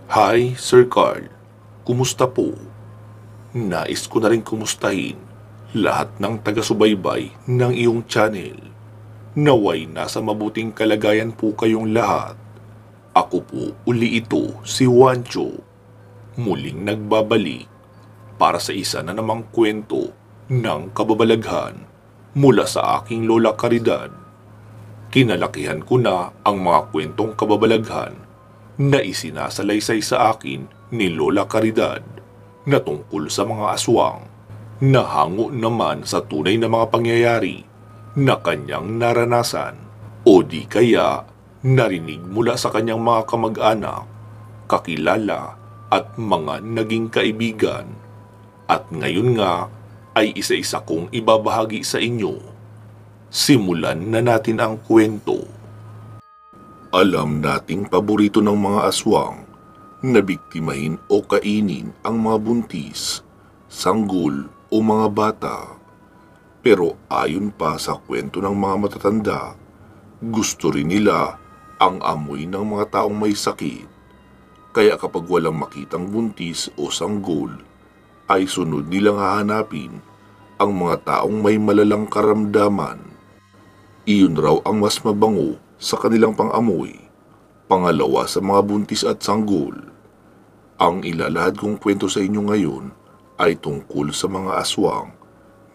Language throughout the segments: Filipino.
Hi, Sir Carl. Kumusta po? Nais ko na rin kumustahin lahat ng taga-subaybay ng iyong channel. Naway nasa mabuting kalagayan po kayong lahat. Ako po uli ito, si Juancho. Muling nagbabalik para sa isa na namang kwento ng kababalaghan mula sa aking Lola Caridad. Kinalakihan ko na ang mga kwentong kababalaghan na isinasalaysay sa akin ni Lola Caridad na tungkol sa mga aswang na hango naman sa tunay na mga pangyayari na kanyang naranasan o di kaya narinig mula sa kanyang mga kamag-anak, kakilala at mga naging kaibigan. At ngayon nga ay isa-isa kong ibabahagi sa inyo. Simulan na natin ang kwento. Alam nating paborito ng mga aswang na biktimahin o kainin ang mga buntis, sanggol o mga bata. Pero ayon pa sa kwento ng mga matatanda, gusto rin nila ang amoy ng mga taong may sakit. Kaya kapag walang makitang buntis o sanggol, ay sunod nilang hahanapin ang mga taong may malalang karamdaman. Iyon raw ang mas mabango sa kanilang pang-amoy, pangalawa sa mga buntis at sanggol. Ang ilalahad kong kwento sa inyo ngayon ay tungkol sa mga aswang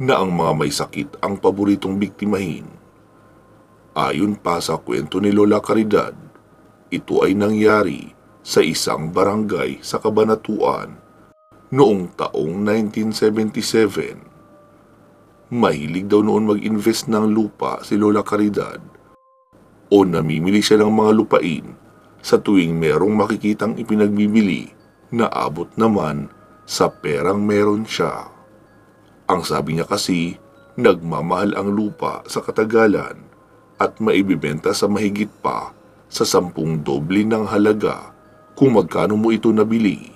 na ang mga may sakit ang paboritong biktimahin. Ayon pa sa kwento ni Lola Caridad, ito ay nangyari sa isang barangay sa Cabanatuan noong taong 1977. Mahilig daw noon mag-invest ng lupa si Lola Caridad o namimili siya ng mga lupain sa tuwing merong makikitang ipinagbibili na abot naman sa perang meron siya. Ang sabi niya kasi, nagmamahal ang lupa sa katagalan at maibibenta sa mahigit pa sa 10 doble ng halaga kung magkano mo ito nabili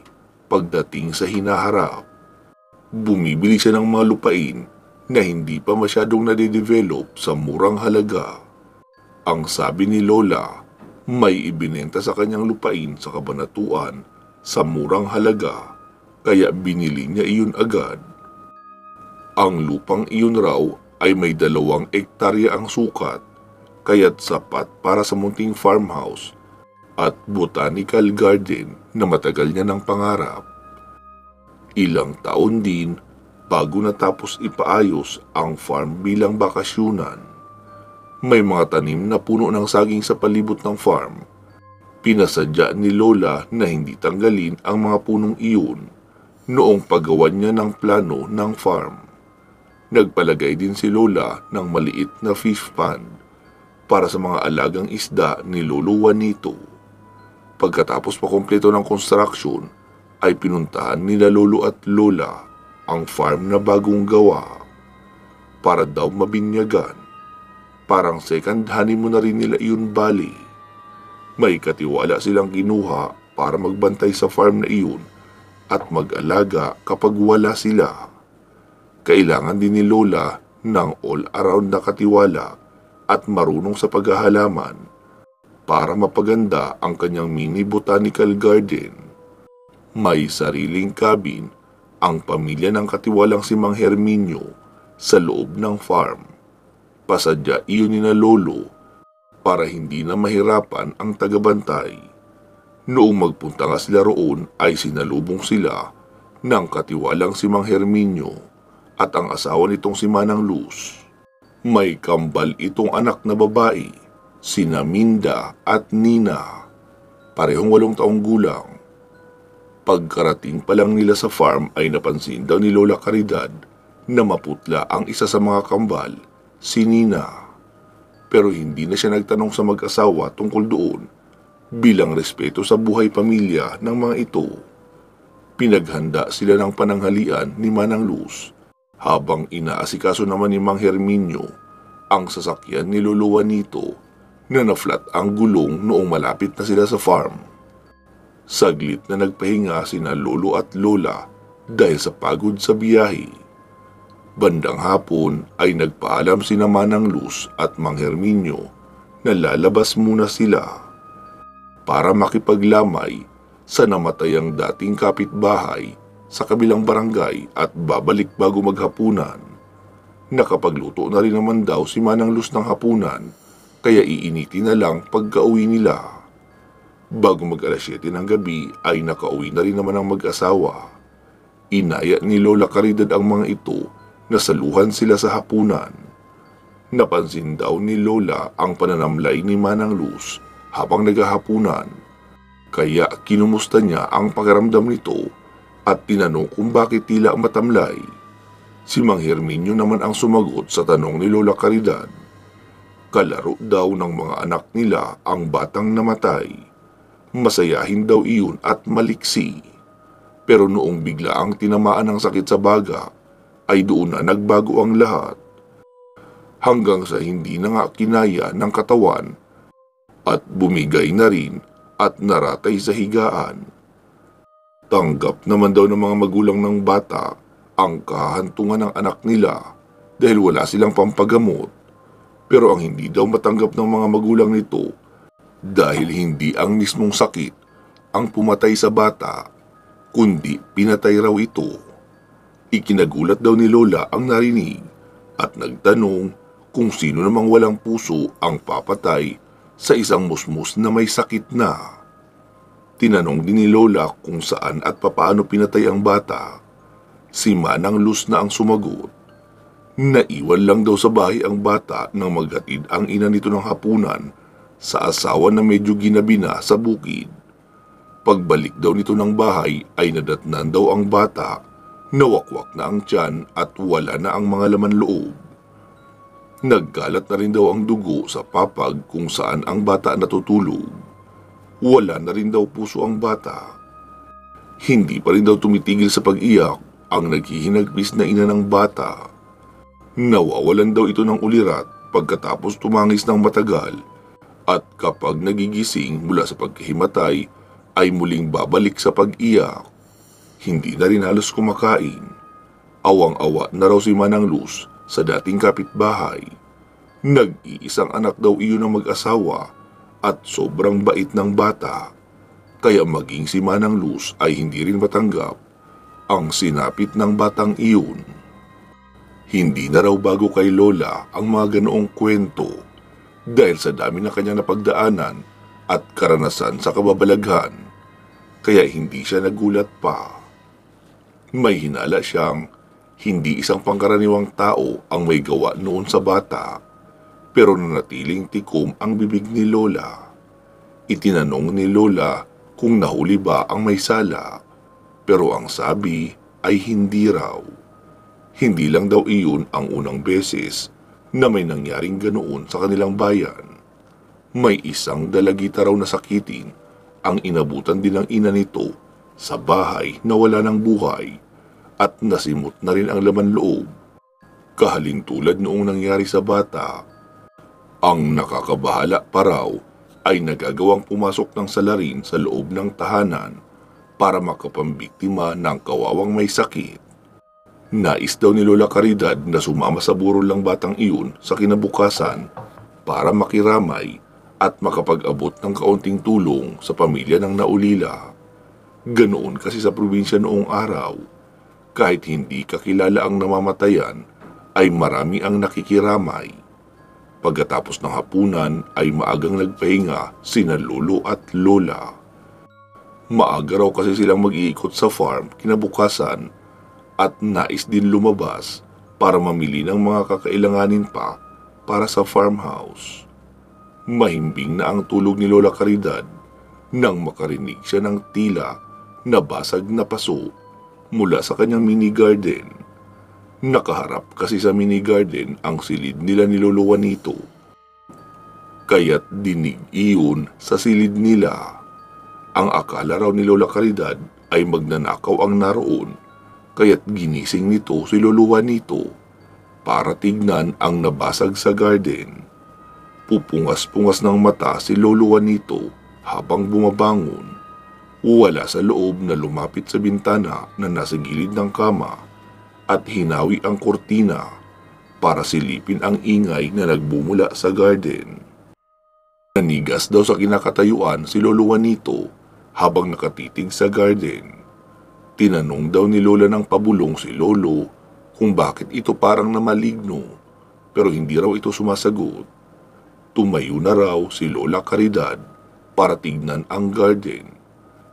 pagdating sa hinaharap. Bumibili siya ng mga lupain na hindi pa masyadong nade-develop sa murang halaga. Ang sabi ni Lola, may ibinenta sa kanyang lupain sa Cabanatuan sa murang halaga, kaya binili niya iyon agad. Ang lupang iyon raw ay may 2 ektarya ang sukat, kaya't sapat para sa munting farmhouse at botanical garden na matagal niya ng pangarap. Ilang taon din bago natapos ipaayos ang farm bilang bakasyunan. May mga tanim na puno ng saging sa palibot ng farm. Pinasadya ni Lola na hindi tanggalin ang mga punong iyon noong paggawan niya ng plano ng farm. Nagpalagay din si Lola ng maliit na fish pond para sa mga alagang isda ni Lolo Juanito. Pagkatapos makumpleto ng construction, ay pinuntahan nila Lolo at Lola ang farm na bagong gawa para daw mabinyagan. Parang second honeymoon na rin nila iyon bali. May katiwala silang kinuha para magbantay sa farm na iyon at mag-alaga kapag wala sila. Kailangan din ni Lola ng all-around na katiwala at marunong sa paghahalaman para mapaganda ang kanyang mini botanical garden. May sariling cabin ang pamilya ng katiwalang si Mang Herminio sa loob ng farm. Pasadya iyon ni na Lolo para hindi na mahirapan ang tagabantay. Noong magpunta nga sila roon ay sinalubong sila ng katiwalang si Mang Herminio at ang asawa nitong si Manang Luz. May kambal itong anak na babae, sina Minda at Nina, parehong 8 taong gulang. Pagkarating pa lang nila sa farm ay napansin daw ni Lola Caridad na maputla ang isa sa mga kambal, si Nina. Pero hindi na siya nagtanong sa mag-asawa tungkol doon bilang respeto sa buhay pamilya ng mga ito. Pinaghanda sila ng pananghalian ni Manang Luz habang inaasikaso naman ni Mang Herminio ang sasakyan ni Lolo Juanito na na-flat ang gulong noong malapit na sila sa farm. Saglit na nagpahinga sina Lolo at Lola dahil sa pagod sa biyahe. Bandang hapon ay nagpaalam sina Manang Luz at Mang Herminio na lalabas muna sila para makipaglamay sa namatayang dating kapitbahay sa kabilang barangay at babalik bago maghapunan. Nakapagluto na rin naman daw si Manang Luz ng hapunan, kaya iinitin na lang pagka-uwi nila. Bago mag-alas 7 ng gabi ay nakauwi na rin naman ang mag-asawa. Inaya ni Lola Caridad ang mga ito na saluhan sila sa hapunan. Napansin daw ni Lola ang pananamlay ni Manang Luz habang naghahapunan, kaya kinumusta niya ang pakiramdam nito at tinanong kung bakit tila matamlay. Si Mang Herminio naman ang sumagot sa tanong ni Lola Caridad. Kalaro daw ng mga anak nila ang batang namatay. Masayahin daw iyon at maliksi. Pero noong bigla ang tinamaan ng sakit sa baga, ay doon na nagbago ang lahat. Hanggang sa hindi na nga kinaya ng katawan at bumigay na rin at naratay sa higaan. Tanggap naman daw ng mga magulang ng bata ang kahantungan ng anak nila dahil wala silang pampagamot. Pero ang hindi daw matanggap ng mga magulang nito dahil hindi ang mismong sakit ang pumatay sa bata, kundi pinatay raw ito. Ikinagulat daw ni Lola ang narinig at nagtanong kung sino namang walang puso ang papatay sa isang musmus na may sakit na. Tinanong din ni Lola kung saan at papaano pinatay ang bata. Si Manang Luz na ang sumagot. Naiwan lang daw sa bahay ang bata nang maghatid ang ina nito ng hapunan sa asawa na medyo ginabi na sa bukid. Pagbalik daw nito ng bahay ay nadatnan daw ang bata, nawakwak na ang tiyan at wala na ang mga laman loob. Nagkalat na rin daw ang dugo sa papag kung saan ang bata natutulog. Wala na rin daw puso ang bata. Hindi pa rin daw tumitigil sa pag-iyak ang naghihinagpis na ina ng bata. Nawawalan daw ito ng ulirat pagkatapos tumangis ng matagal at kapag nagigising mula sa pagkahimatay ay muling babalik sa pag-iyak. Hindi na rin halos kumakain. Awang-awa na raw si Manang Luz sa dating kapitbahay. Nag-iisang anak daw iyon ng mag-asawa at sobrang bait ng bata. Kaya maging si Manang Luz ay hindi rin matanggap ang sinapit ng batang iyon. Hindi na raw bago kay Lola ang mga ganoong kwento dahil sa dami na kanyang napagdaanan at karanasan sa kababalaghan. Kaya hindi siya nagulat pa. May hinala siyang hindi isang pangkaraniwang tao ang may gawa noon sa bata, pero nanatiling tikom ang bibig ni Lola. Itinanong ni Lola kung nahuli ba ang may sala, pero ang sabi ay hindi raw. Hindi lang daw iyon ang unang beses na may nangyaring ganoon sa kanilang bayan. May isang dalagita raw na sakitin ang inabutan din ng ina nito sa bahay na wala ng buhay at nasimot na rin ang laman loob. Kahalintulad noong nangyari sa bata. Ang nakakabahala pa raw ay nagagawang pumasok ng salarin sa loob ng tahanan para makapambiktima ng kawawang may sakit. Nais daw ni Lola Caridad na sumama sa burol ng batang iyon sa kinabukasan para makiramay at makapag-abot ng kaunting tulong sa pamilya ng naulila. Ganoon kasi sa probinsya noong araw. Kahit hindi kakilala ang namamatayan, ay marami ang nakikiramay. Pagkatapos ng hapunan ay maagang nagpahinga sina lolo at lola. Maaga raw kasi silang mag-iikot sa farm kinabukasan at nais din lumabas para mamili ng mga kakailanganin pa para sa farmhouse. Mahimbing na ang tulog ni Lola Caridad nang makarinig siya ng tila na basag na paso mula sa kanyang mini garden. Nakaharap kasi sa mini garden ang silid nila ni Lolo Juanito. Kaya't dinig iyon sa silid nila. Ang akala raw ni Lola Caridad ay magnanakaw ang naroon, kaya't ginising nito si Lolo Juanito para tignan ang nabasag sa garden. Pupungas-pungas ng mata si Lolo Juanito habang bumabangon. Wala sa loob na lumapit sa bintana na nasa gilid ng kama at hinawi ang kortina para silipin ang ingay na nagbumula sa garden. Nanigas daw sa kinakatayuan si Lolo Juanito habang nakatitig sa garden. Tinanong daw ni Lola ng pabulong si Lolo kung bakit ito parang namaligno, pero hindi raw ito sumasagot. Tumayo na raw si Lola Caridad para tignan ang garden.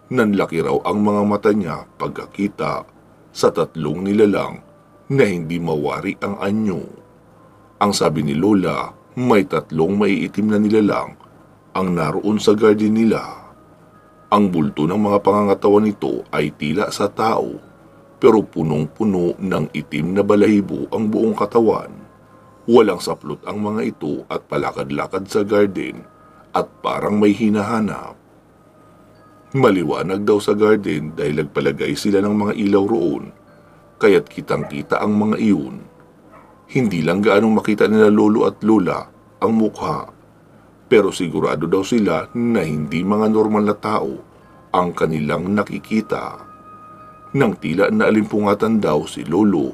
Nanlaki raw ang mga mata niya pagkakita sa tatlong nilalang na hindi mawari ang anyo. Ang sabi ni Lola, may tatlong maiitim na nilalang ang naroon sa garden nila. Ang bulto ng mga pangangatawan nito ay tila sa tao, pero punong-puno ng itim na balahibo ang buong katawan. Walang saplot ang mga ito at palakad-lakad sa garden at parang may hinahanap. Maliwanag daw sa garden dahil nagpalagay sila ng mga ilaw roon, kaya't kitang-kita ang mga iyon. Hindi lang gaanong makita nila Lolo at Lola ang mukha, pero sigurado daw sila na hindi mga normal na tao ang kanilang nakikita. Nang tila na alimpungatan daw si Lolo,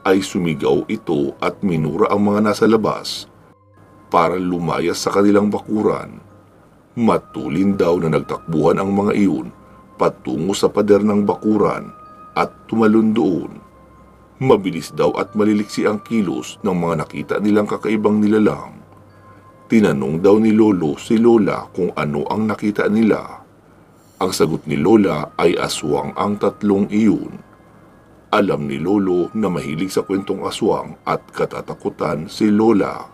ay sumigaw ito at minura ang mga nasa labas para lumayas sa kanilang bakuran. Matulin daw na nagtakbuhan ang mga iyon patungo sa pader ng bakuran at tumalon doon. Mabilis daw at maliliksi ang kilos ng mga nakita nilang kakaibang nilalang. Tinanong daw ni Lolo si Lola kung ano ang nakita nila. Ang sagot ni Lola ay aswang ang tatlong iyon. Alam ni Lolo na mahilig sa kwentong aswang at katatakutan si Lola,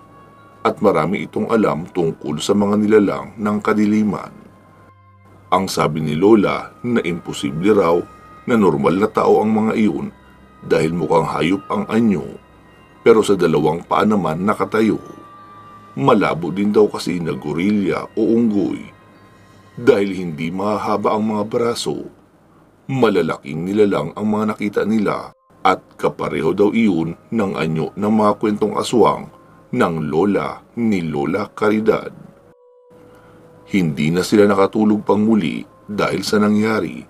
at marami itong alam tungkol sa mga nilalang ng kadiliman. Ang sabi ni Lola na imposible raw na normal na tao ang mga iyon dahil mukhang hayop ang anyo, pero sa dalawang paa naman nakatayo. Malabo din daw kasi na gorilya o unggoy dahil hindi mahaba ang mga braso. Malalaking nilalang ang mga nakita nila at kapareho daw iyon ng anyo ng mga kwentong aswang ng lola ni Lola Caridad. Hindi na sila nakatulog pang muli dahil sa nangyari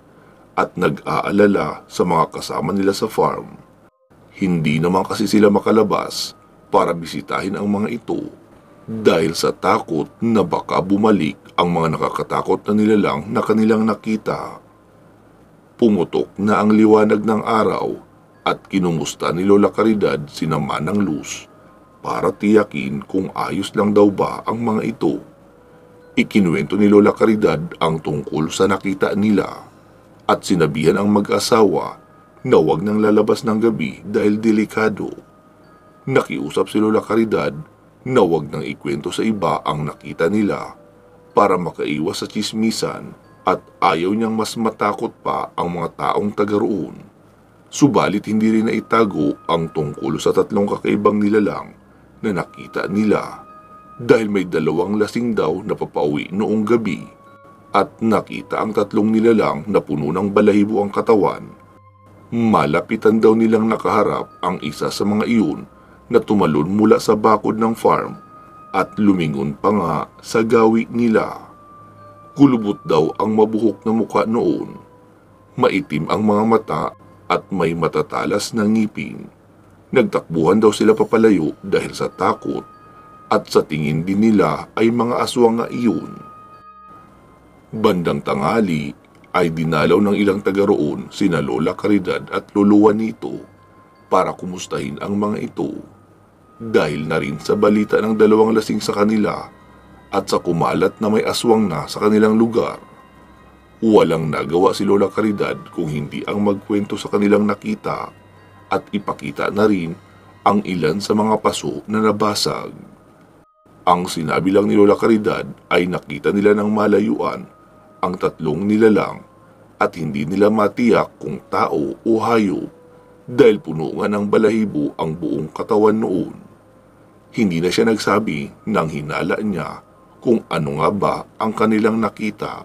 at nag-aalala sa mga kasama nila sa farm. Hindi naman kasi sila makalabas para bisitahin ang mga ito dahil sa takot na baka bumalik ang mga nakakatakot na nilalang na kanilang nakita. Pumutok na ang liwanag ng araw at kinumusta ni Lola Caridad sina Manang Luz para tiyakin kung ayos lang daw ba ang mga ito. Ikinuwento ni Lola Caridad ang tungkol sa nakita nila at sinabihan ang mag-asawa na huwag nang lalabas ng gabi dahil delikado. Nakiusap si Lola Caridad na huwag nang ikwento sa iba ang nakita nila para makaiwas sa tsismisan at ayaw niyang mas matakot pa ang mga taong taga roon. Subalit hindi rin naitago ang tungkol sa tatlong kakaibang nilalang na nakita nila dahil may dalawang lasing daw na papauwi noong gabi at nakita ang tatlong nilalang na puno ng balahibo ang katawan. Malapitan daw nilang nakaharap ang isa sa mga iyon na tumalon mula sa bakod ng farm at lumingon pa nga sa gawi nila. Kulubot daw ang mabuhok na mukha noon. Maitim ang mga mata at may matatalas na ngipin. Nagtakbuhan daw sila papalayo dahil sa takot at sa tingin din nila ay mga aswang nga iyon. Bandang tanghali ay dinalaw ng ilang taga roon sina Lola Caridad at Lolo Juanito para kumustahin ang mga ito. Dahil na rin sa balita ng dalawang lasing sa kanila at sa kumalat na may aswang na sa kanilang lugar. Walang nagawa si Lola Caridad kung hindi ang magkwento sa kanilang nakita at ipakita na rin ang ilan sa mga paso na nabasag. Ang sinabi lang ni Lola Caridad ay nakita nila ng malayuan ang tatlong nilalang at hindi nila matiyak kung tao o hayop dahil puno nga ng balahibo ang buong katawan noon. Hindi na siya nagsabi ng hinala niya kung ano nga ba ang kanilang nakita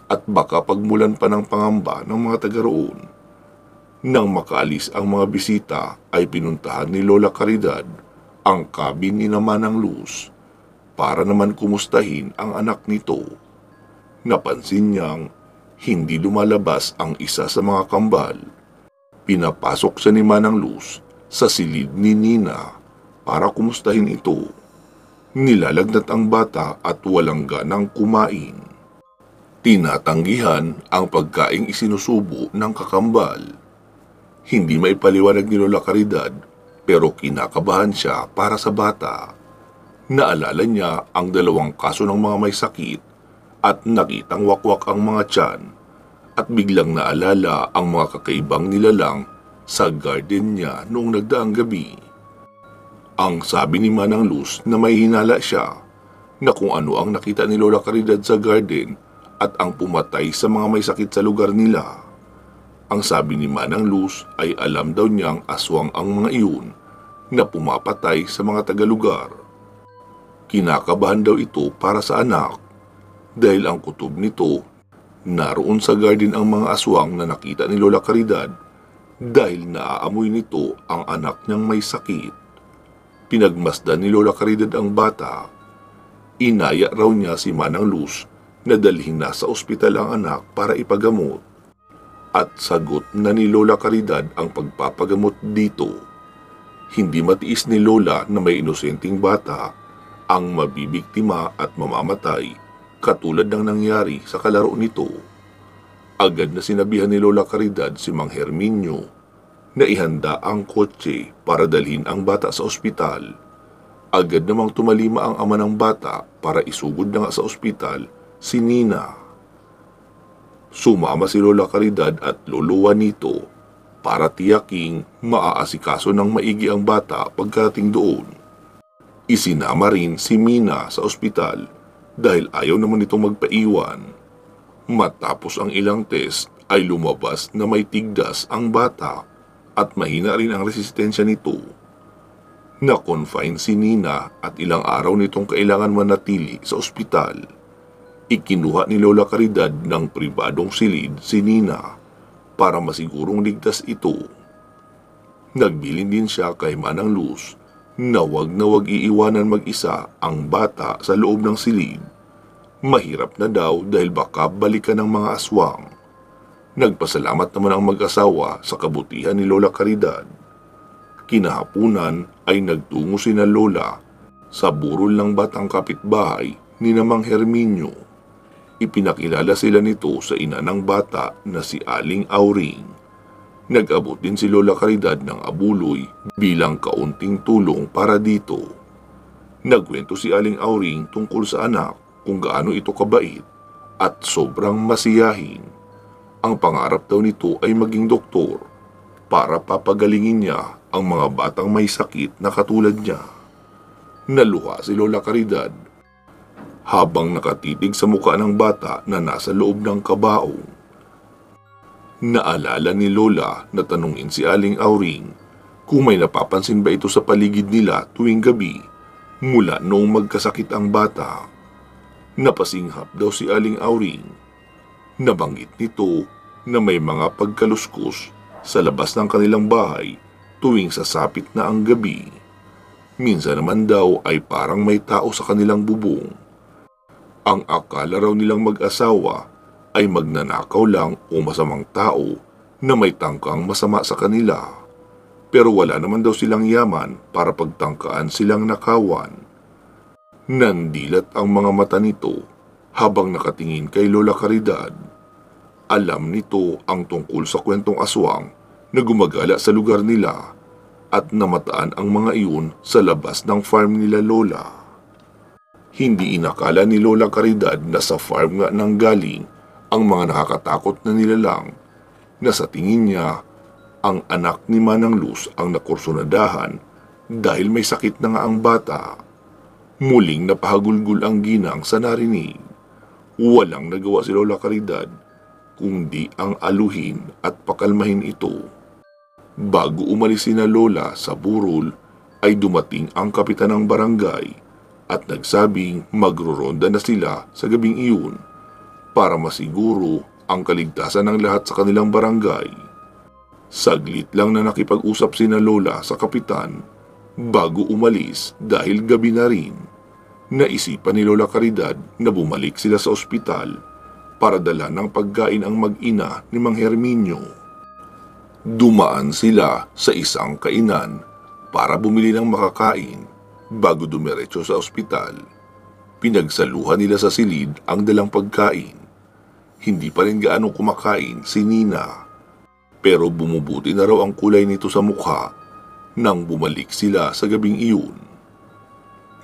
at baka pagmulan pa ng pangamba ng mga taga roon. Nang makaalis ang mga bisita ay pinuntahan ni Lola Caridad ang cabin ni Manang Luz para naman kumustahin ang anak nito. Napansin niyang hindi lumalabas ang isa sa mga kambal. Pinapasok siya ni Manang Luz sa silid ni Nina para kumustahin ito. Nilalagnat ang bata at walang ganang kumain. Tinatanggihan ang pagkaing isinusubo ng kakambal. Hindi maipaliwanag ni Lola Caridad pero kinakabahan siya para sa bata. Naalala niya ang 2 kaso ng mga may sakit at nakitang wakwak ang mga tiyan at biglang naalala ang mga kakaibang nilalang sa garden niya noong nagdaang gabi. Ang sabi ni Manang Luz na may hinala siya na kung ano ang nakita ni Lola Caridad sa garden at ang pumatay sa mga may sakit sa lugar nila. Ang sabi ni Manang Luz ay alam daw niyang aswang ang mga iyon na pumapatay sa mga tagalugar. Kinakabahan daw ito para sa anak dahil ang kutob nito naroon sa garden ang mga aswang na nakita ni Lola Caridad dahil naaamoy nito ang anak niyang may sakit. Pinagmasdan ni Lola Caridad ang bata. Inaya raw niya si Manang Luz na dalhin na sa ospital ang anak para ipagamot. At sagot na ni Lola Caridad ang pagpapagamot dito. Hindi matiis ni Lola na may inosenteng bata ang mabibiktima at mamamatay katulad ng nangyari sa kalaro nito. Agad na sinabihan ni Lola Caridad si Mang Herminio na ihanda ang kotse para dalhin ang bata sa ospital. Agad namang tumalima ang ama ng bata para isugod na nga sa ospital si Nina. Sumama si Lola Caridad at lolo Juanito para tiyaking maaasikaso ng maigi ang bata pagkarating doon. Isinama rin si Mina sa ospital dahil ayaw naman itong magpaiwan. Matapos ang ilang test ay lumabas na may tigdas ang bata at mahina rin ang resistensya nito. Na-confine si Nina at ilang araw nitong kailangan manatili sa ospital. Ikinuha ni Lola Caridad ng pribadong silid si Nina para masigurong ligtas ito. Nagbilin din siya kay Manang Luz na wag iiwanan mag-isa ang bata sa loob ng silid. Mahirap na daw dahil baka balikan ng mga aswang. Nagpasalamat naman ang mag-asawa sa kabutihan ni Lola Caridad. Kinahapunan ay nagtungo sina Lola sa burol ng batang kapitbahay ni Mang Herminio. Ipinakilala sila nito sa ina ng bata na si Aling Auring. Nag-abot din si Lola Caridad ng abuloy bilang kaunting tulong para dito. Nagkwento si Aling Auring tungkol sa anak kung gaano ito kabait at sobrang masiyahin. Ang pangarap daw nito ay maging doktor para papagalingin niya ang mga batang may sakit na katulad niya. Naluha si Lola Caridad habang nakatitig sa mukha ng bata na nasa loob ng kabaong. Naalala ni Lola na tanungin si Aling Auring kung may napapansin ba ito sa paligid nila tuwing gabi mula noong magkasakit ang bata. Napasinghap daw si Aling Auring. Nabanggit nito na may mga pagkaluskos sa labas ng kanilang bahay tuwing sasapit na ang gabi. Minsan naman daw ay parang may tao sa kanilang bubong. Ang akala raw nilang mag-asawa ay magnanakaw lang o masamang tao na may tangkang masama sa kanila. Pero wala naman daw silang yaman para pagtangkaan silang nakawan. Nandilat ang mga mata nito habang nakatingin kay Lola Caridad. Alam nito ang tungkol sa kwentong aswang na gumagala sa lugar nila at namataan ang mga iyon sa labas ng farm nila Lola. Hindi inakala ni Lola Caridad na sa farm nga nang galing ang mga nakakatakot na nilalang na sa tingin niya ang anak ni Manang Luz ang nakursunadahan dahil may sakit na nga ang bata. Muling napahagulgul ang ginang sa narinig. Walang nagawa si Lola Caridad kundi ang aluhin at pakalmahin ito. Bago umalis sina Lola sa burol ay dumating ang kapitan ng barangay at nagsabing magruronda na sila sa gabing iyon para masiguro ang kaligtasan ng lahat sa kanilang barangay. Saglit lang na nakipag-usap sina Lola sa kapitan bago umalis dahil gabi na rin. Naisipan ni Lola Caridad na bumalik sila sa ospital para dala ng pagkain ang mag-ina ni Mang Herminio. Dumaan sila sa isang kainan para bumili ng makakain bago dumiretso sa ospital. Pinagsaluhan nila sa silid ang dalang pagkain. Hindi pa rin gaano kumakain si Nina. Pero bumubuti na raw ang kulay nito sa mukha nang bumalik sila sa gabing iyon.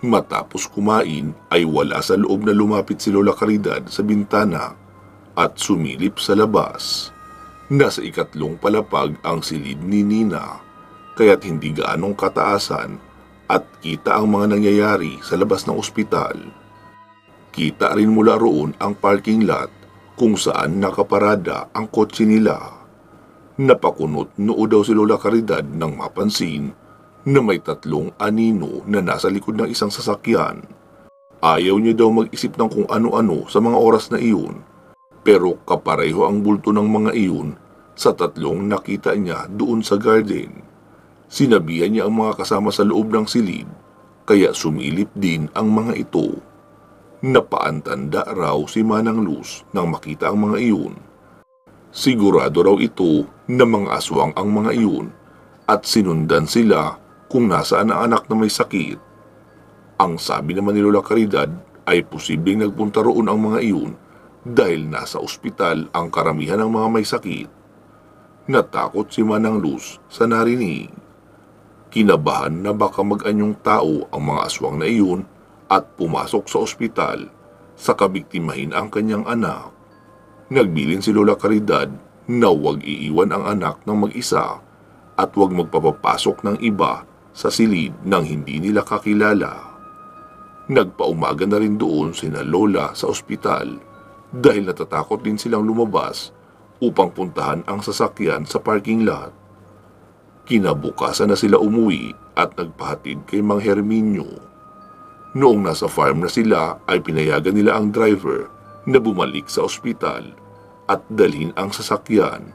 Matapos kumain ay wala sa loob na lumapit si Lola Caridad sa bintana at sumilip sa labas. Nasa ikatlong palapag ang silid ni Nina kaya't hindi gaanong kataasan at kita ang mga nangyayari sa labas ng ospital. Kita rin mula roon ang parking lot kung saan nakaparada ang kotse nila. Napakunot noo daw si Lola Caridad nang mapansin na may 3 anino na nasa likod ng isang sasakyan. Ayaw niya daw mag-isip ng kung ano-ano sa mga oras na iyon, pero kapareho ang bulto ng mga iyon sa 3 nakita niya doon sa garden. Sinabihan niya ang mga kasama sa loob ng silid, kaya sumilip din ang mga ito. Napaantanda raw si Manang Luz nang makita ang mga iyon. Sigurado raw ito na mga aswang ang mga iyon at sinundan sila kung nasaan ang anak na may sakit. Ang sabi naman ni Lola Caridad ay posibleng nagpunta roon ang mga iyon dahil nasa ospital ang karamihan ng mga may sakit. Natakot si Manang Luz sa narinig. Kinabahan na baka mag-anyong tao ang mga aswang na iyon at pumasok sa ospital sa kabiktimahin ang kanyang anak. Nagbilin si Lola Caridad na huwag iiwan ang anak ng mag-isa at huwag magpapapasok ng iba sa silid nang hindi nila kakilala. Nagpaumaga na rin doon sina Lola sa ospital dahil natatakot din silang lumabas upang puntahan ang sasakyan sa parking lot. Kinabukasan na sila umuwi at nagpahatid kay Mang Herminio. Noong nasa farm na sila ay pinayagan nila ang driver na bumalik sa ospital at dalhin ang sasakyan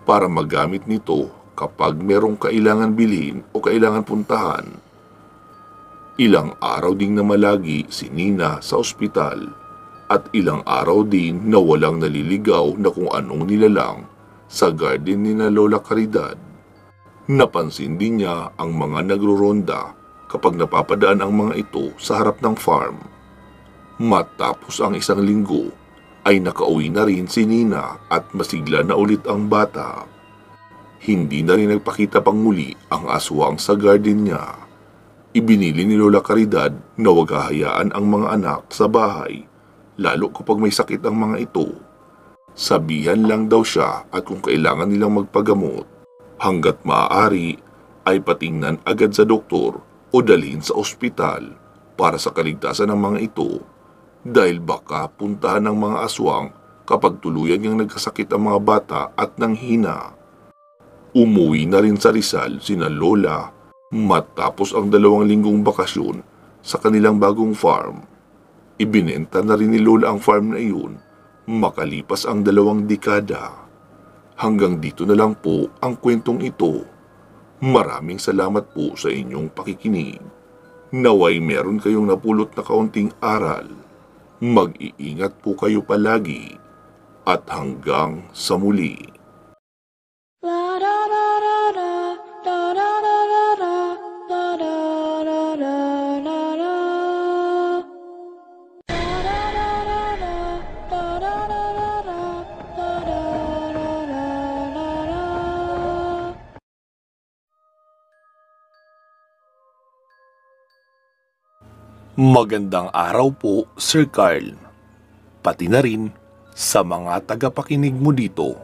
para magamit nito kapag merong kailangan bilhin o kailangan puntahan. Ilang araw ding namalagi si Nina sa ospital at ilang araw din na walang naliligaw na kung anong nilalang sa garden ni na Lola Caridad. Napansin din niya ang mga nagruronda kapag napapadaan ang mga ito sa harap ng farm. Matapos ang 1 linggo, ay nakauwi na rin si Nina at masigla na ulit ang bata. Hindi na rin nagpakita pang muli ang aswang sa garden niya. Ibinili ni Lola Caridad na huwag hahayaan ang mga anak sa bahay, lalo kapag may sakit ang mga ito. Sabihan lang daw siya at kung kailangan nilang magpagamot, hanggat maaari ay patingnan agad sa doktor o dalhin sa ospital para sa kaligtasan ng mga ito. Dahil baka puntahan ng mga aswang kapag tuluyan niyang nagkasakit ang mga bata at nanghina. Umuwi na rin sa Rizal sina Lola matapos ang 2 linggong bakasyon sa kanilang bagong farm. Ibinenta na rin ni Lola ang farm na iyon makalipas ang 2 dekada. Hanggang dito na lang po ang kwentong ito. Maraming salamat po sa inyong pakikinig. Naway meron kayong napulot na kaunting aral. Mag-iingat po kayo palagi at hanggang sa muli. Magandang araw po, Sir Carl. Pati na rin sa mga tagapakinig mo dito.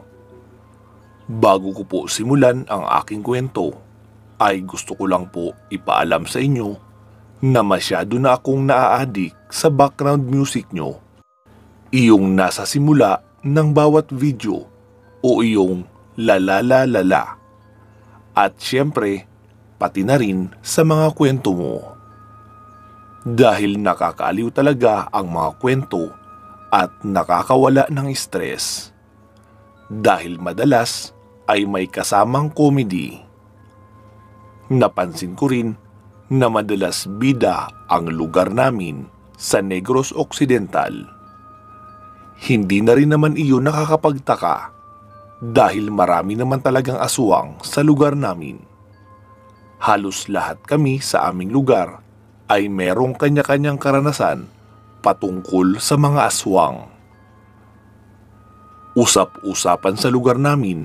Bago ko po simulan ang aking kwento, ay gusto ko lang po ipaalam sa inyo na masyado na akong naaadik sa background music nyo. Iyong nasa simula ng bawat video o iyong lalalalala. At syempre, pati na rin sa mga kwento mo. Dahil nakakaaliw talaga ang mga kwento at nakakawala ng stress. Dahil madalas ay may kasamang comedy. Napansin ko rin na madalas bida ang lugar namin sa Negros Occidental. Hindi na rin naman iyon nakakapagtaka dahil marami naman talagang aswang sa lugar namin. Halos lahat kami sa aming lugar ay merong kanya-kanyang karanasan patungkol sa mga aswang. Usap-usapan sa lugar namin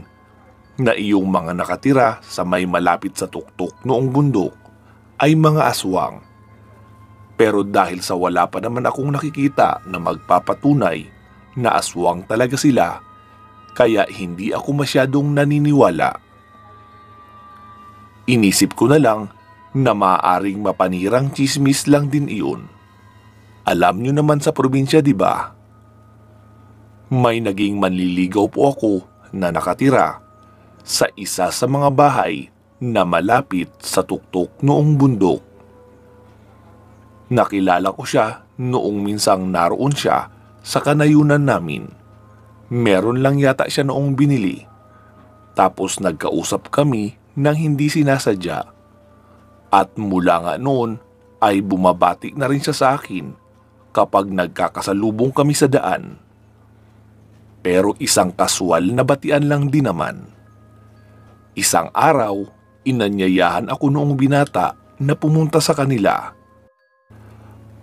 na iyong mga nakatira sa may malapit sa tuktok noong bundok ay mga aswang. Pero dahil sa wala pa naman akong nakikita na magpapatunay na aswang talaga sila, kaya hindi ako masyadong naniniwala. Inisip ko na lang na maaaring mapanirang tsismis lang din iyon. Alam nyo naman sa probinsya, di ba? May naging manliligaw po ako na nakatira sa isa sa mga bahay na malapit sa tuktok noong bundok. Nakilala ko siya noong minsang naroon siya sa kanayunan namin. Meron lang yata siya noong binili. Tapos nagkausap kami nang hindi sinasadya. At mula nga noon ay bumabati na rin siya sa akin kapag nagkakasalubong kami sa daan. Pero isang kaswal na batian lang din naman. Isang araw, inanyayahan ako noong binata na pumunta sa kanila.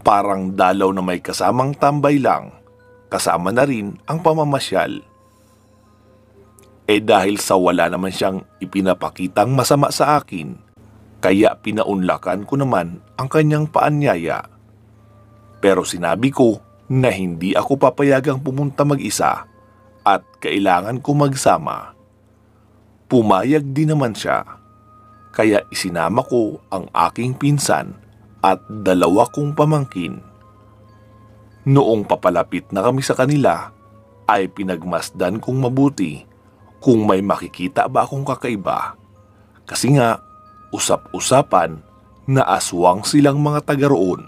Parang dalaw na may kasamang tambay lang, kasama na rin ang pamamasyal. Dahil sa wala naman siyang ipinapakitang masama sa akin, kaya pinaunlakan ko naman ang kanyang paanyaya. Pero sinabi ko na hindi ako papayagang pumunta mag-isa at kailangan ko magsama. Pumayag din naman siya, kaya isinama ko ang aking pinsan at dalawa kong pamangkin. Noong papalapit na kami sa kanila, ay pinagmasdan kong mabuti kung may makikita ba akong kakaiba. Kasi nga, usap-usapan na aswang silang mga taga roon.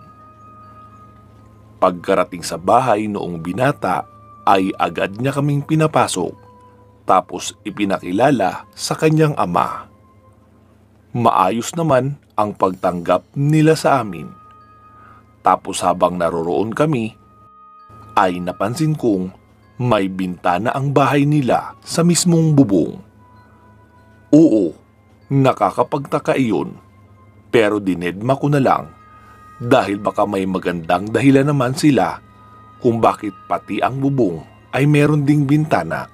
Pagkarating sa bahay noong binata, ay agad niya kaming pinapasok. Tapos ipinakilala sa kanyang ama. Maayos naman ang pagtanggap nila sa amin. Tapos habang naroroon kami, ay napansin kong may bintana ang bahay nila sa mismong bubong. Oo, nakakapagtaka iyon, pero dinedma ko na lang dahil baka may magandang dahilan naman sila kung bakit pati ang bubong ay meron ding bintana.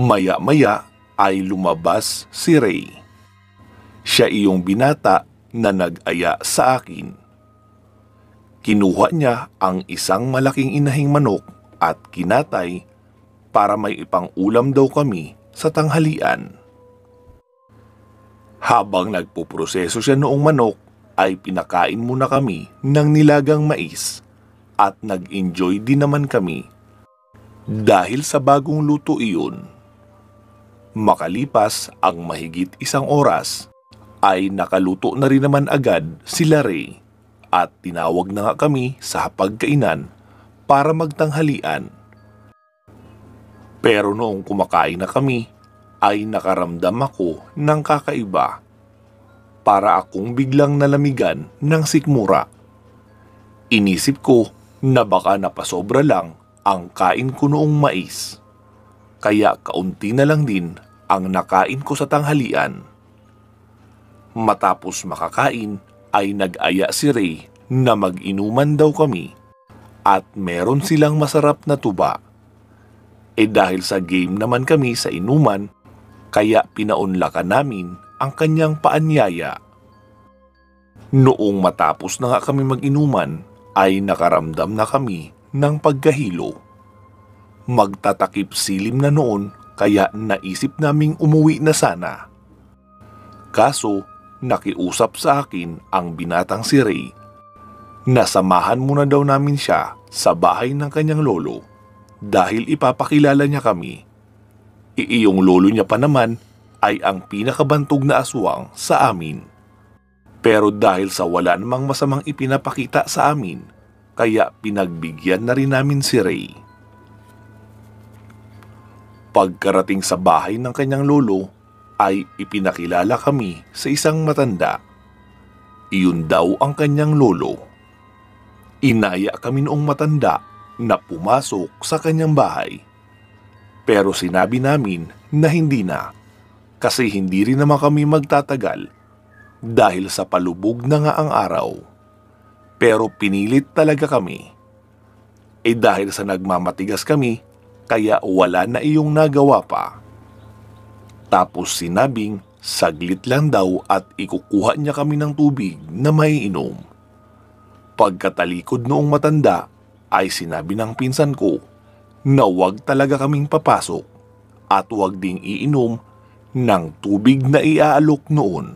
Maya-maya ay lumabas si Ray. Siya iyong binata na nag-aya sa akin. Kinuha niya ang isang malaking inahing manok at kinatay para may ipang-ulam daw kami sa tanghalian. Habang nagpuproseso siya noong manok, ay pinakain muna kami ng nilagang mais at nag-enjoy din naman kami dahil sa bagong luto iyon. Makalipas ang mahigit isang oras, ay nakaluto na rin naman agad sila Ray at tinawag na nga kami sa hapagkainan para magtanghalian. Pero noong kumakain na kami, ay nakaramdam ako ng kakaiba. Para akong biglang nalamigan ng sikmura. Inisip ko na baka napasobra lang ang kain ko noong mais. Kaya kaunti na lang din ang nakain ko sa tanghalian. Matapos makakain ay nag-aya si Ray na mag-inuman daw kami at meron silang masarap na tuba. Dahil sa game naman kami sa inuman, kaya pinaunlakan namin ang kanyang paanyaya. Noong matapos na nga kami mag-inuman ay nakaramdam na kami ng pagkahilo. Magtatakip silim na noon kaya naisip naming umuwi na sana. Kaso nakiusap sa akin ang binatang si Ray na samahan muna daw namin siya sa bahay ng kanyang lolo dahil ipapakilala niya kami. Iyong lolo niya pa naman ay ang pinakabantog na aswang sa amin. Pero dahil sa wala namang masamang ipinapakita sa amin, kaya pinagbigyan na rin namin si Ray. Pagkarating sa bahay ng kanyang lolo, ay ipinakilala kami sa isang matanda. Iyon daw ang kanyang lolo. Inaya kami noong matanda na pumasok sa kanyang bahay. Pero sinabi namin na hindi na, kasi hindi rin naman kami magtatagal dahil sa palubog na nga ang araw. Pero pinilit talaga kami. dahil sa nagmamatigas kami, kaya wala na iyong nagawa pa. Tapos sinabing saglit lang daw at ikukuha niya kami ng tubig na maiinom. Pagkatalikod noong matanda ay sinabi ng pinsan ko na wag talaga kaming papasok at wag ding iinom ng tubig na iaalok noon.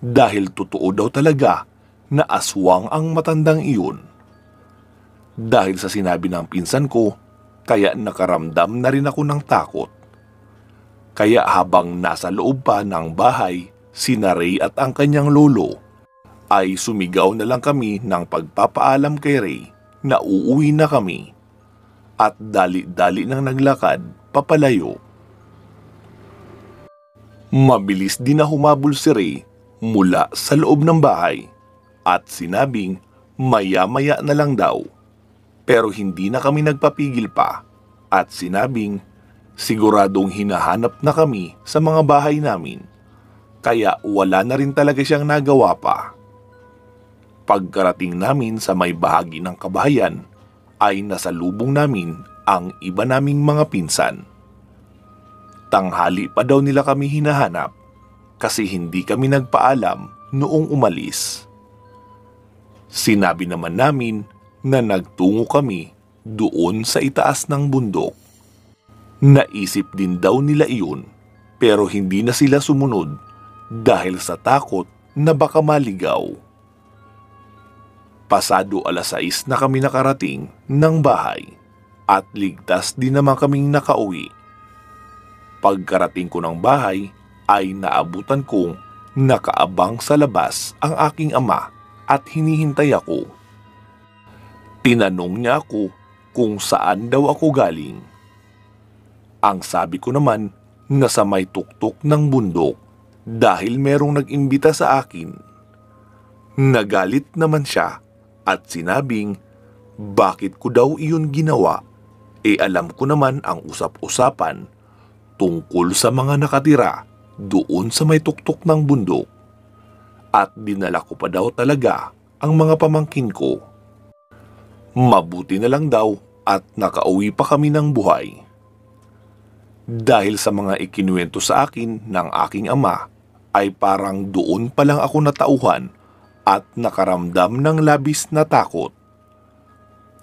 Dahil totoo daw talaga na aswang ang matandang iyon. Dahil sa sinabi ng pinsan ko, kaya nakaramdam na rin ako ng takot. Kaya habang nasa loob pa ng bahay, sina Ray at ang kanyang lolo, ay sumigaw na lang kami ng pagpapaalam kay Ray na uuwi na kami. At dali-dali nang naglakad papalayo. Mabilis din na humabol si Ray mula sa loob ng bahay at sinabing maya-maya na lang daw. Pero hindi na kami nagpapigil pa at sinabing siguradong hinahanap na kami sa mga bahay namin, kaya wala na rin talaga siyang nagawa pa. Pagkarating namin sa may bahagi ng kabahayan, ay nasalubong namin ang iba naming mga pinsan. Tanghali pa daw nila kami hinahanap kasi hindi kami nagpaalam noong umalis. Sinabi naman namin na nagtungo kami doon sa itaas ng bundok. Naisip din daw nila iyon pero hindi na sila sumunod dahil sa takot na baka maligaw. Pasado 6:00 na kami nakarating ng bahay at ligtas din naman kaming nakauwi. Pagkarating ko ng bahay ay naabutan kong nakaabang sa labas ang aking ama at hinihintay ako. Tinanong niya ako kung saan daw ako galing. Ang sabi ko naman na sa may tuktok ng bundok dahil merong nag-imbita sa akin. Nagalit naman siya at sinabing bakit ko daw iyon ginawa, alam ko naman ang usap-usapan tungkol sa mga nakatira doon sa may tuktok ng bundok. At dinala ko pa daw talaga ang mga pamangkin ko. Mabuti na lang daw at nakauwi pa kami ng buhay. Dahil sa mga ikinuwento sa akin ng aking ama, ay parang doon pa lang ako natauhan at nakaramdam ng labis na takot.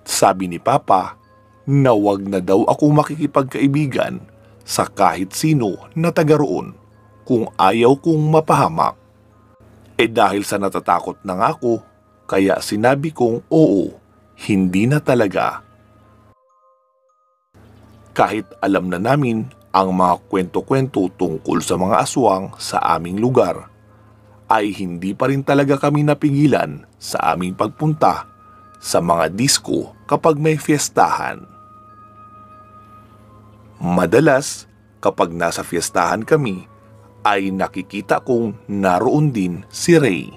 Sabi ni Papa na wag na daw ako makikipagkaibigan sa kahit sino na taga roon kung ayaw kong mapahamak. Dahil sa natatakot na nga ako, kaya sinabi kong oo, hindi na talaga. Kahit alam na namin ang mga kwento-kwento tungkol sa mga aswang sa aming lugar, ay hindi pa rin talaga kami napigilan sa aming pagpunta sa mga disco kapag may fiestahan. Madalas, kapag nasa fiestahan kami, ay nakikita kong naroon din si Ray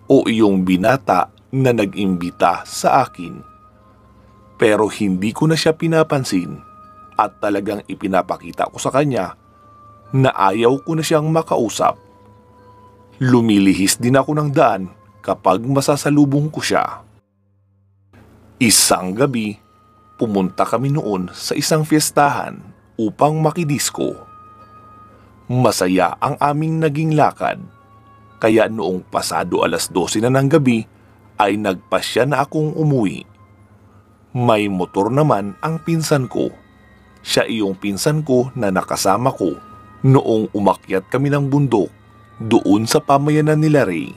o iyong binata na nag-imbita sa akin. Pero hindi ko na siya pinapansin at talagang ipinapakita ko sa kanya na ayaw ko na siyang makausap. Lumilihis din ako ng daan kapag masasalubong ko siya. Isang gabi, pumunta kami noon sa isang fiestahan upang makidisko. Masaya ang aming naging lakad, kaya noong pasado 12:00 na ng gabi ay nagpasya na akong umuwi. May motor naman ang pinsan ko. Siya iyong pinsan ko na nakasama ko noong umakyat kami ng bundok doon sa pamayanan nila Ray.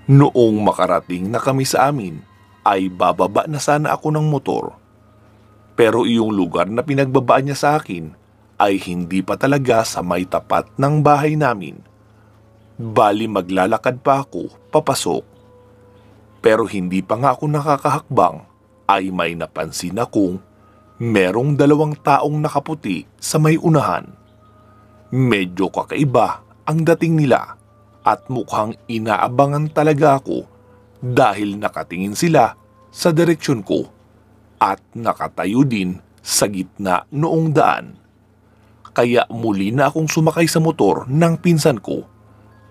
Noong makarating na kami sa amin, ay bababa na sana ako ng motor. Pero iyong lugar na pinagbabaan niya sa akin ay hindi pa talaga sa may tapat ng bahay namin. Bali maglalakad pa ako papasok. Pero hindi pa nga ako nakakahakbang ay may napansin akong merong 2 taong nakaputi sa may unahan. Medyo kakaiba ang dating nila at mukhang inaabangan talaga ako dahil nakatingin sila sa direksyon ko at nakatayo din sa gitna noong daan. Kaya muli na akong sumakay sa motor ng pinsan ko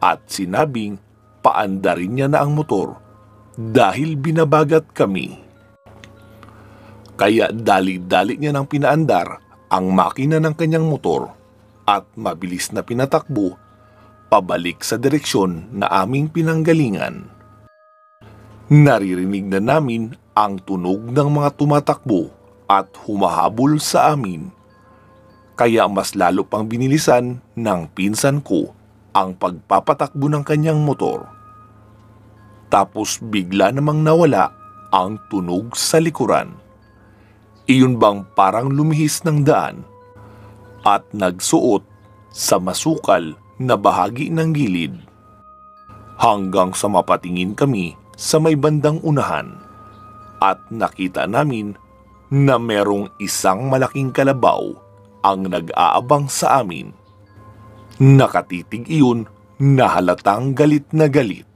at sinabing paandarin niya na ang motor dahil binabagat kami. Kaya dali-dali niya nang pinaandar ang makina ng kanyang motor at mabilis na pinatakbo pabalik sa direksyon na aming pinanggalingan. Naririnig na namin ang tunog ng mga tumatakbo at humahabol sa amin. Kaya mas lalo pang binilisan ng pinsan ko ang pagpapatakbo ng kanyang motor. Tapos bigla namang nawala ang tunog sa likuran. Iyon bang parang lumihis ng daan at nagsuot sa masukal na bahagi ng gilid. Hanggang sa mapatingin kami sa may bandang unahan at nakita namin na merong isang malaking kalabaw ang nag-aabang sa amin. Nakatitig iyon na halatang galit na galit.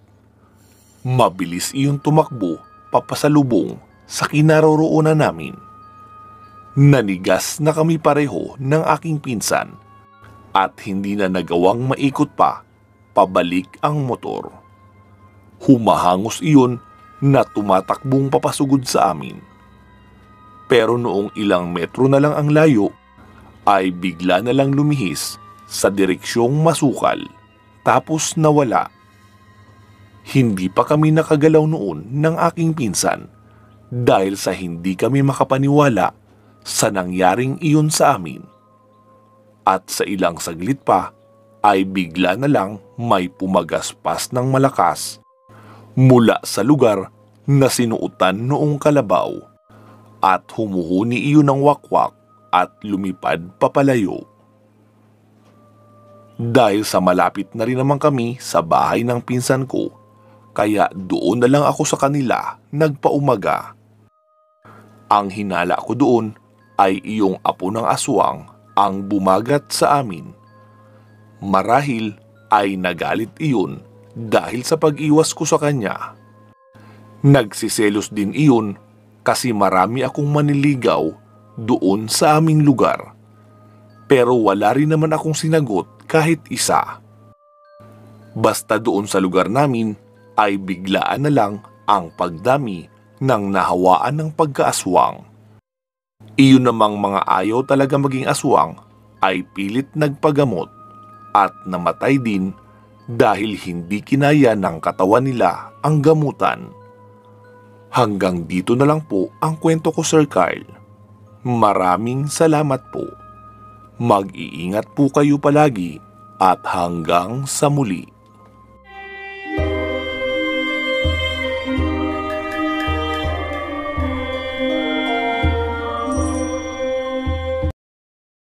Mabilis iyon tumakbo papasalubong sa kinaroroonan namin. Nanigas na kami pareho ng aking pinsan at hindi na nagawang maikot pa pabalik ang motor. Humahangos iyon na tumatakbong papasugod sa amin. Pero noong ilang metro na lang ang layo, ay bigla na lang lumihis sa direksyong masukal tapos nawala. Hindi pa kami nakagalaw noon ng aking pinsan dahil sa hindi kami makapaniwala sa nangyaring iyon sa amin. At sa ilang saglit pa ay bigla na lang may pumagaspas ng malakas mula sa lugar na sinuotan noong kalabaw at humuhuni iyon ng wakwak at lumipad papalayo. Dahil sa malapit na rin naman kami sa bahay ng pinsan ko, kaya doon na lang ako sa kanila nagpaumaga. Ang hinala ko doon ay iyong apo ng aswang ang bumagat sa amin. Marahil ay nagalit iyon dahil sa pag-iwas ko sa kanya. Nagsiselos din iyon kasi marami akong maniligaw doon sa aming lugar. Pero wala rin naman akong sinagot kahit isa. Basta doon sa lugar namin ay biglaan na lang ang pagdami ng nahawaan ng pagkaaswang. Iyon namang mga ayaw talaga maging aswang ay pilit nagpagamot at namatay din dahil hindi kinaya ng katawan nila ang gamutan. Hanggang dito na lang po ang kwento ko, Sir Kyle. Maraming salamat po. Mag-iingat po kayo palagi at hanggang sa muli.